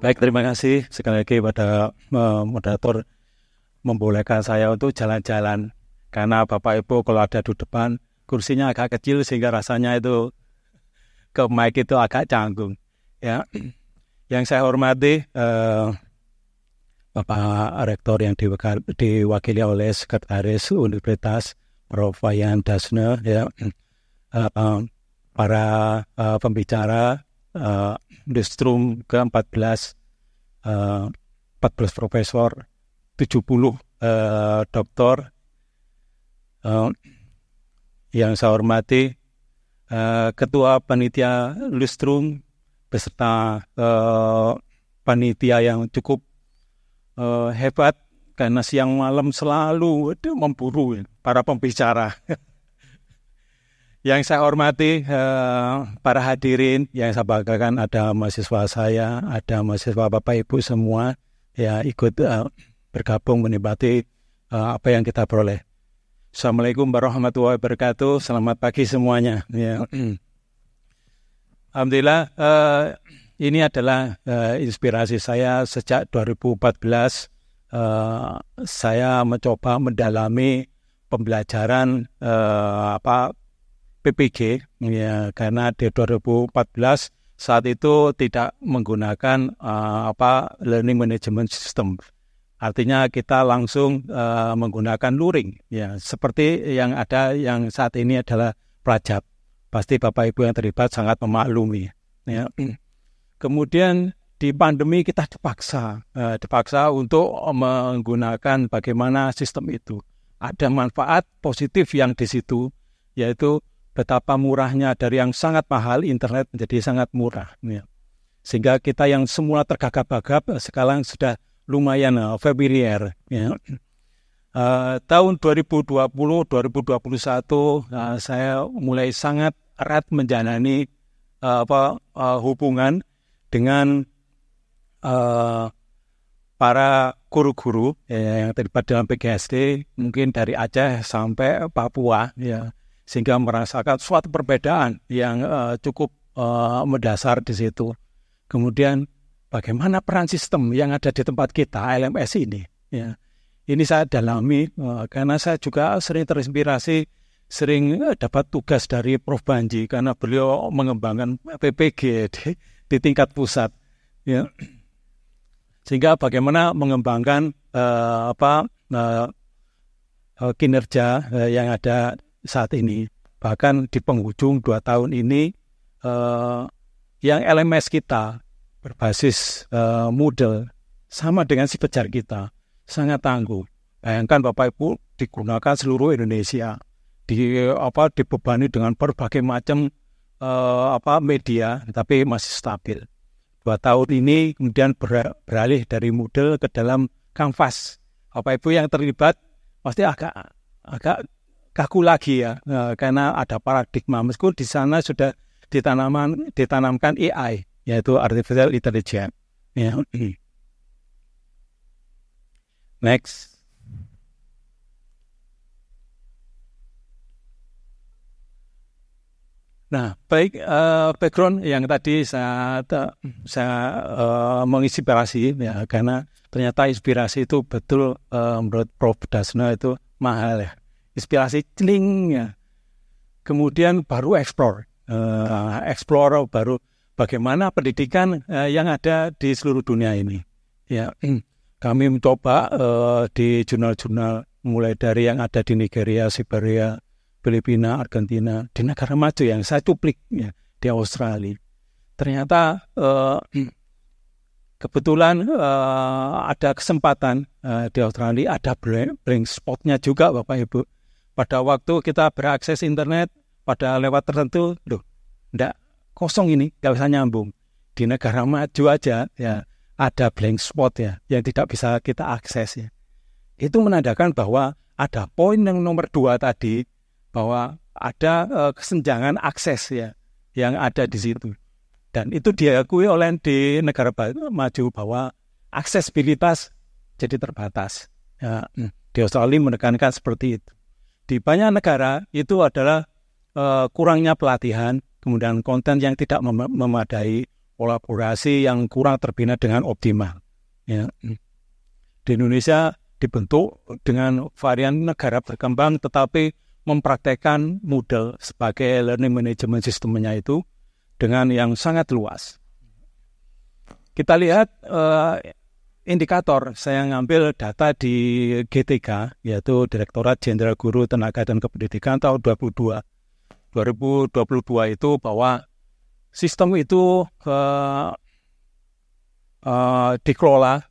Baik, terima kasih sekali lagi pada moderator membolehkan saya untuk jalan-jalan. Karena Bapak Ibu kalau ada di depan, kursinya agak kecil sehingga rasanya itu ke mic itu agak canggung. Ya, yang saya hormati Bapak Rektor yang diwakili oleh Sekretaris Universitas Prof. Wayan Dasne, ya, para pembicara Distrum ke-14, 14 profesor, 70 doktor, yang saya hormati Ketua Panitia Lustrum beserta panitia yang cukup hebat karena siang malam selalu memburu para pembicara. Yang saya hormati para hadirin yang saya banggakan, ada mahasiswa saya, ada mahasiswa Bapak Ibu semua ya ikut bergabung menikmati apa yang kita peroleh. Assalamualaikum warahmatullahi wabarakatuh. Selamat pagi semuanya. Ya. Alhamdulillah ini adalah inspirasi saya sejak 2014. Saya mencoba mendalami pembelajaran PPG, ya, karena di 2014 saat itu tidak menggunakan learning management system. Artinya kita langsung menggunakan luring, ya, seperti yang ada yang saat ini adalah Prajab. Pasti Bapak Ibu yang terlibat sangat memaklumi. Ya. Kemudian di pandemi kita dipaksa untuk menggunakan bagaimana sistem itu. Ada manfaat positif yang di situ, yaitu betapa murahnya dari yang sangat mahal internet menjadi sangat murah. Ya. Sehingga kita yang semula tergagap-gagap sekarang sudah lumayan familiar. Ya. Tahun 2020-2021 saya mulai sangat erat menjalani hubungan dengan para guru-guru yang terlibat dalam PGSD, mungkin dari Aceh sampai Papua, ya, sehingga merasakan suatu perbedaan yang cukup mendasar di situ. Kemudian bagaimana peran sistem yang ada di tempat kita, LMS ini, ya. Ini saya dalami karena saya juga sering terinspirasi, sering dapat tugas dari Prof. Banji karena beliau mengembangkan PPG di tingkat pusat, ya. Sehingga bagaimana mengembangkan kinerja yang ada saat ini. Bahkan di penghujung 2 tahun ini yang LMS kita berbasis Moodle sama dengan si Pejar kita sangat tangguh. Bayangkan Bapak Ibu digunakan seluruh Indonesia, dibebani dengan berbagai macam media, tapi masih stabil. 2 tahun ini kemudian beralih dari Moodle ke dalam Canvas. Bapak Ibu yang terlibat pasti agak kaku lagi, ya, karena ada paradigma. Meskipun di sana sudah ditanamkan AI, yaitu Artificial Intelligence. Ya. Next. Nah, baik, background yang tadi saya menginspirasi, ya, karena ternyata inspirasi itu betul menurut Prof. Dasna itu mahal, ya. Inspirasi celing, ya. Kemudian baru explore baru bagaimana pendidikan yang ada di seluruh dunia ini, ya. Kami mencoba di jurnal-jurnal mulai dari yang ada di Nigeria, Siberia, Filipina, Argentina, di negara maju yang saya cuplik, ya, di Australia. Ternyata kebetulan ada kesempatan di Australia, ada blank spotnya juga Bapak Ibu. Pada waktu kita berakses internet pada lewat tertentu, enggak, kosong ini, enggak bisa nyambung. Di negara maju aja, ya, ada blank spot, ya, yang tidak bisa kita akses, ya. Itu menandakan bahwa ada poin yang nomor 2 tadi, bahwa ada kesenjangan akses, ya, yang ada di situ. Dan itu diakui oleh di negara maju bahwa aksesibilitas jadi terbatas. Ya, di Australia menekankan seperti itu. Di banyak negara itu adalah kurangnya pelatihan, kemudian konten yang tidak memadai, kolaborasi yang kurang terbina dengan optimal. Ya. Di Indonesia dibentuk dengan varian negara berkembang, tetapi mempraktekkan Moodle sebagai learning management sistemnya itu dengan yang sangat luas. Kita lihat indikator, saya ngambil data di GTK, yaitu Direktorat Jenderal Guru Tenaga dan Kependidikan tahun 2022 itu bahwa sistem itu dikelola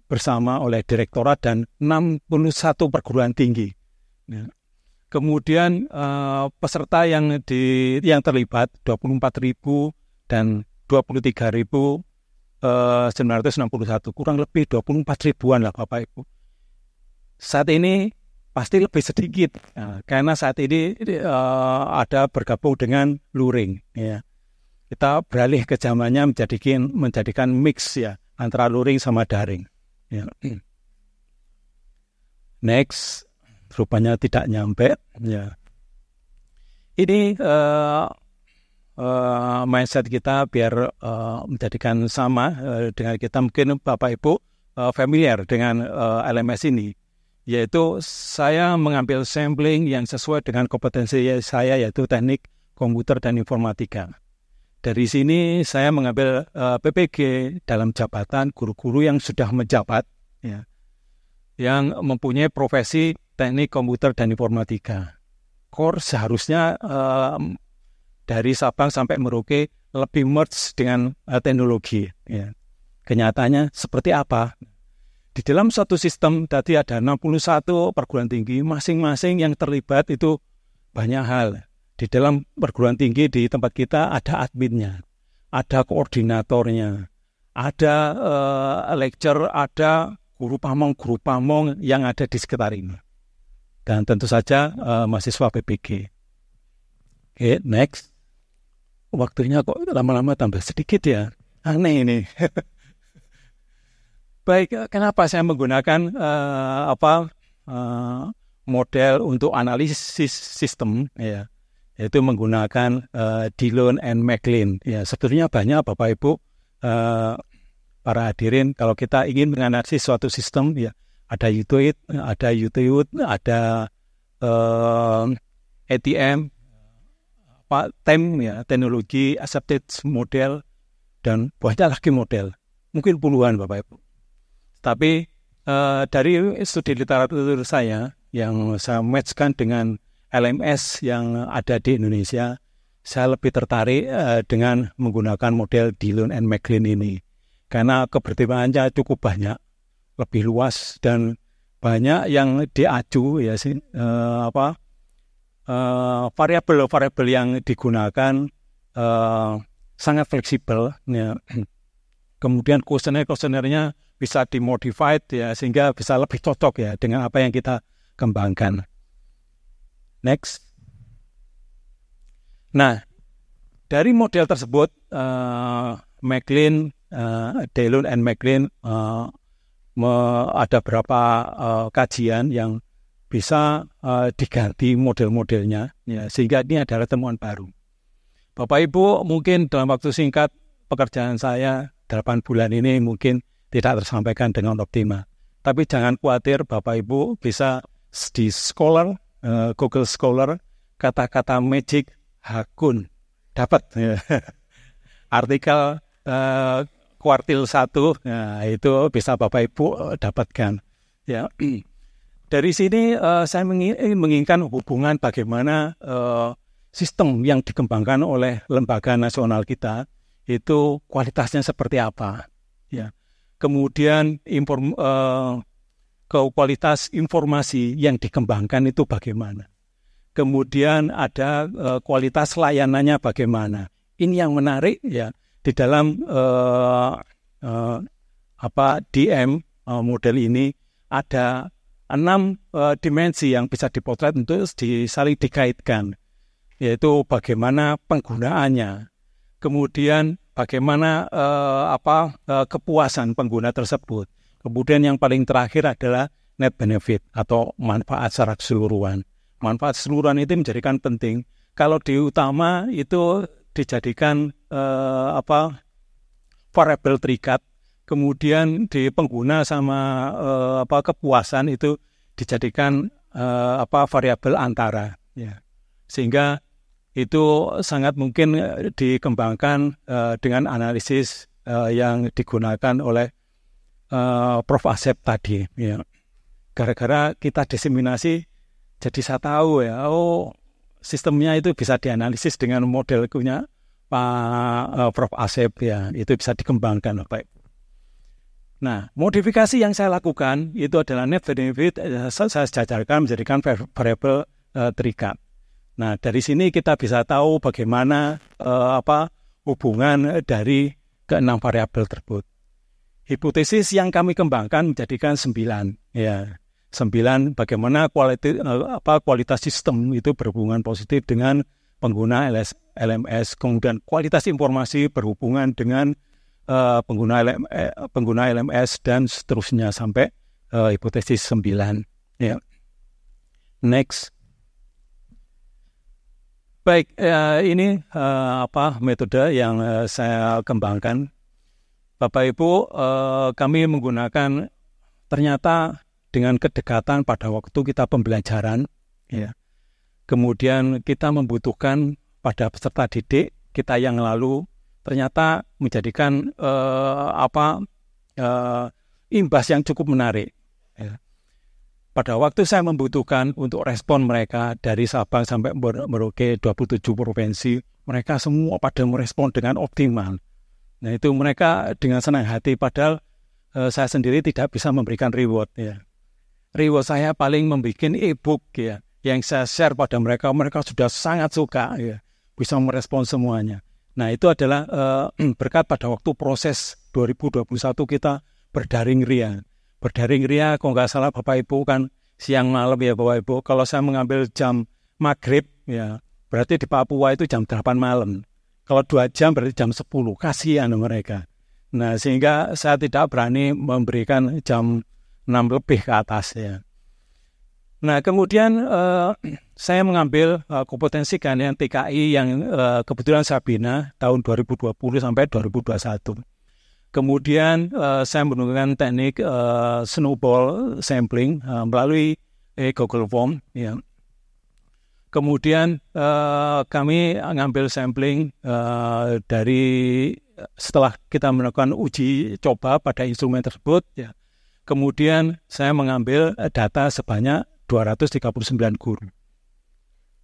bersama oleh Direktorat dan 61 perguruan tinggi. Ya. Kemudian peserta yang terlibat 24.000 dan 23.961, kurang lebih 24 ribuan lah Bapak Ibu. Saat ini pasti lebih sedikit, karena saat ini ada bergabung dengan luring. Ya. Kita beralih ke zamannya menjadikan mix ya antara luring sama daring. Ya. Next, rupanya tidak nyampe. Ya. Ini mindset kita biar menjadikan sama dengan kita. Mungkin Bapak Ibu familiar dengan LMS ini, yaitu saya mengambil sampling yang sesuai dengan kompetensi saya, yaitu teknik komputer dan informatika. Dari sini saya mengambil PPG dalam jabatan guru-guru yang sudah menjabat, ya, yang mempunyai profesi teknik komputer dan informatika. Core seharusnya dari Sabang sampai Merauke lebih merge dengan teknologi. Ya. Kenyataannya seperti apa? Di dalam satu sistem tadi ada 61 perguruan tinggi, masing-masing yang terlibat itu banyak hal. Di dalam perguruan tinggi di tempat kita ada adminnya, ada koordinatornya, ada lecturer, ada guru pamong yang ada di sekitar ini. Dan tentu saja mahasiswa PPG. Oke, next. Waktunya kok lama-lama tambah sedikit ya. Aneh ini. Baik, kenapa saya menggunakan model untuk analisis sistem ya, yaitu menggunakan Dillon and McLean. Ya, sebetulnya banyak Bapak Ibu para hadirin, kalau kita ingin menganalisis suatu sistem ya, ada UTIUT, ada ATM, TEM ya, teknologi accepted model, dan banyak lagi model, mungkin puluhan Bapak Ibu. Tapi dari studi literatur saya yang saya matchkan dengan LMS yang ada di Indonesia, saya lebih tertarik dengan menggunakan model Dillon and McLean ini karena kebertimbangannya cukup banyak, lebih luas, dan banyak yang diacu ya sih, variabel-variabel yang digunakan sangat fleksibel. Ya. Kemudian kuesioner-kuesionernya bisa dimodified ya, sehingga bisa lebih cocok ya dengan apa yang kita kembangkan. Next. Nah, dari model tersebut Dillon and McLean ada beberapa kajian yang bisa diganti model-modelnya ya, sehingga ini adalah temuan baru. Bapak Ibu, mungkin dalam waktu singkat pekerjaan saya 8 bulan ini mungkin tidak tersampaikan dengan optimal. Tapi jangan khawatir, Bapak Ibu bisa di Scholar, Google Scholar, kata-kata magic Hakun dapat ya. Artikel kuartil 1 ya, itu bisa Bapak Ibu dapatkan ya. Dari sini saya menginginkan hubungan bagaimana sistem yang dikembangkan oleh lembaga nasional kita itu kualitasnya seperti apa ya. Kemudian kualitas informasi yang dikembangkan itu bagaimana. Kemudian ada kualitas layanannya bagaimana. Ini yang menarik ya, di dalam DM model ini ada 6 dimensi yang bisa dipotret untuk saling dikaitkan, yaitu bagaimana penggunaannya, kemudian bagaimana kepuasan pengguna tersebut, kemudian yang paling terakhir adalah net benefit atau manfaat secara keseluruhan. Manfaat keseluruhan itu menjadikan penting. Kalau di utama itu dijadikan variabel terikat, kemudian di pengguna sama kepuasan itu dijadikan variabel antara, ya. Sehingga itu sangat mungkin dikembangkan dengan analisis yang digunakan oleh Prof. Asep tadi, ya. Gara-gara kita diseminasi, jadi saya tahu ya, sistemnya itu bisa dianalisis dengan model punya Pak Prof. Asep, ya, itu bisa dikembangkan, Bapak. Nah, modifikasi yang saya lakukan itu adalah net benefit, saya sejajarkan menjadikan variabel terikat. Nah, dari sini kita bisa tahu bagaimana hubungan dari keenam variabel tersebut. Hipotesis yang kami kembangkan menjadikan 9, ya. 9 bagaimana kualitas sistem itu berhubungan positif dengan pengguna LMS, kemudian kualitas informasi berhubungan dengan pengguna LMS dan seterusnya sampai hipotesis 9, ya. Next. Baik, ini metode yang saya kembangkan. Bapak Ibu, kami menggunakan ternyata dengan kedekatan pada waktu kita pembelajaran, ya. Kemudian kita membutuhkan pada peserta didik kita yang lalu ternyata menjadikan imbas yang cukup menarik, ya. Pada waktu saya membutuhkan untuk respon mereka dari Sabang sampai Merauke 27 provinsi, mereka semua pada merespon dengan optimal. Nah, itu mereka dengan senang hati, padahal saya sendiri tidak bisa memberikan reward, ya. Reward saya paling membuat e-book, ya, yang saya share pada mereka sudah sangat suka, ya, bisa merespon semuanya. Nah, itu adalah berkat pada waktu proses 2021 kita berdaring ria. Berdaring ria, kalau nggak salah Bapak Ibu kan siang malam, ya Bapak Ibu. Kalau saya mengambil jam maghrib, ya, berarti di Papua itu jam 8 malam. Kalau 2 jam berarti jam 10, kasihan mereka. Nah, sehingga saya tidak berani memberikan jam 6 lebih ke atas, ya. Nah, kemudian saya mengambil kompetensi keahlian TKI yang kebetulan saya bina tahun 2020 sampai 2021. Kemudian saya menggunakan teknik snowball sampling melalui Google Form, ya. Kemudian kami mengambil sampling dari setelah kita melakukan uji coba pada instrumen tersebut, ya. Kemudian saya mengambil data sebanyak 239 guru.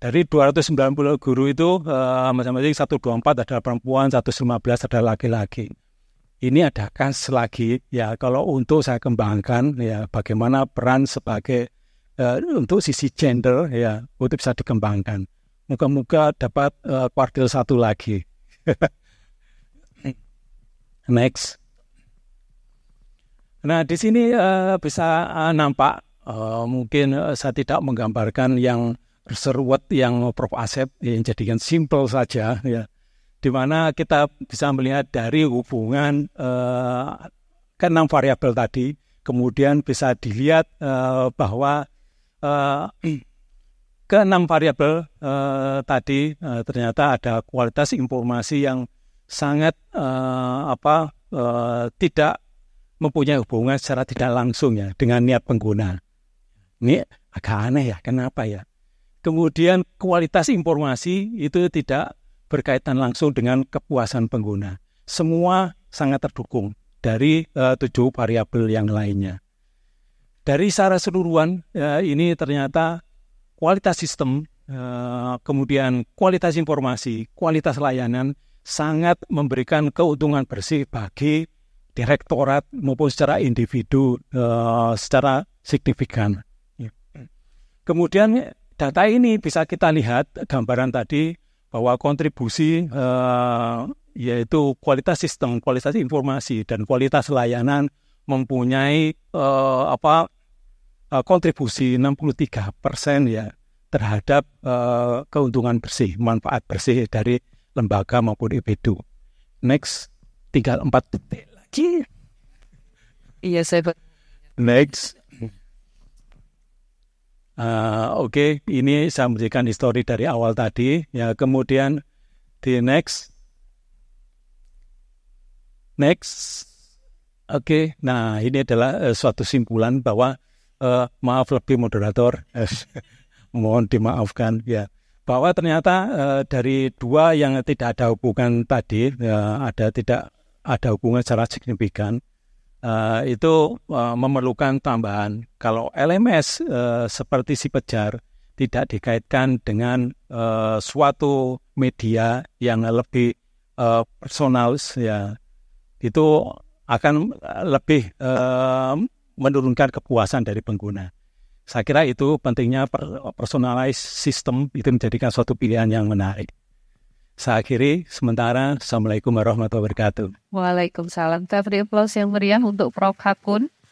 Dari 290 guru itu masing-masing 124 adalah perempuan, 115 adalah laki-laki. Ini ada kas lagi, ya, kalau untuk saya kembangkan, ya, bagaimana peran sebagai untuk sisi gender, ya, untuk bisa dikembangkan. Moga-moga dapat kuartil 1 lagi. Next. Nah, di sini bisa nampak, mungkin saya tidak menggambarkan yang seruat yang Prof. Asep, yang jadikan simple saja, ya. Di mana kita bisa melihat dari hubungan ke-6 variabel tadi, kemudian bisa dilihat bahwa ke-6 variabel tadi ternyata ada kualitas informasi yang sangat tidak mempunyai hubungan secara tidak langsung, ya, dengan niat pengguna. Ini agak aneh, ya, kenapa, ya? Kemudian kualitas informasi itu tidak berkaitan langsung dengan kepuasan pengguna. Semua sangat terdukung dari 7 variabel yang lainnya. Dari secara keseluruhan, ini ternyata kualitas sistem, kemudian kualitas informasi, kualitas layanan sangat memberikan keuntungan bersih bagi direktorat maupun secara individu secara signifikan. Kemudian data ini bisa kita lihat gambaran tadi bahwa kontribusi yaitu kualitas sistem, kualitas informasi, dan kualitas layanan mempunyai kontribusi 63%, ya, terhadap keuntungan bersih, manfaat bersih dari lembaga maupun individu. Next, tinggal 4 detik lagi. Iya, saya. Next. Oke, ini saya memberikan histori dari awal tadi, ya. Kemudian Di next. Oke. Nah, ini adalah suatu simpulan bahwa maaf lebih moderator, mohon dimaafkan ya. Bahwa ternyata dari dua yang tidak ada hubungan tadi, tidak ada hubungan secara signifikan, itu memerlukan tambahan. Kalau LMS seperti si Pejar tidak dikaitkan dengan suatu media yang lebih personal, ya, itu akan lebih menurunkan kepuasan dari pengguna. Saya kira itu pentingnya personalized system itu menjadikan suatu pilihan yang menarik. Saya akhiri sementara. Assalamualaikum warahmatullahi wabarakatuh. Waalaikumsalam. Kita beri aplaus yang meriah untuk Prof. Hakun.